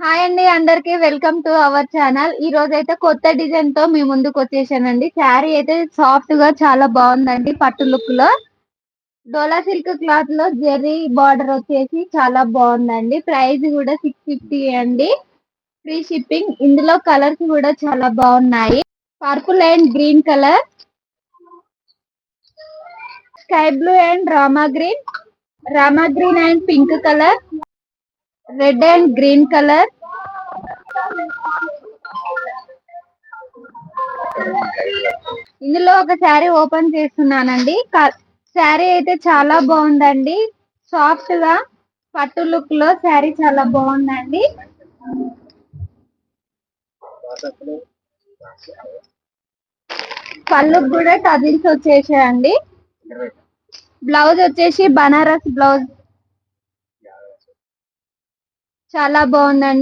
Hi అండి, అందరికి welcome to our channel. ఈ రోజు అయితే కొత్త డిజైన్ తో మీ ముందుకు వచ్చేసానండి. శారీ అయితే సాఫ్ట్ గా చాలా బాగుందండి. పట్టు లుక్ లో డోలా సిల్క్ క్లాత్ లో జెరీ బార్డర్ వచ్చేసి చాలా బాగుందండి. ప్రైస్ కూడా 650 అండి. Free shipping. ఇందులో కలర్స్ కూడా చాలా బాగున్నాయి. Purple and green colour, sky blue and Rama green and pink colour, red and green colour, ఇందులో ఒక శారీ ఓపెన్ చేస్తున్నానండి. శారీ అయితే చాలా బాగుందండి. సాఫ్ట్ గా పట్టు లుక్ లో శారీ చాలా బాగుందండి. పళ్ళు కూడా టజిల్స్ వచ్చేసాయండి. బ్లౌజ్ వచ్చేసి బనారస్ బ్లౌజ్ చాలా బాగుందండి.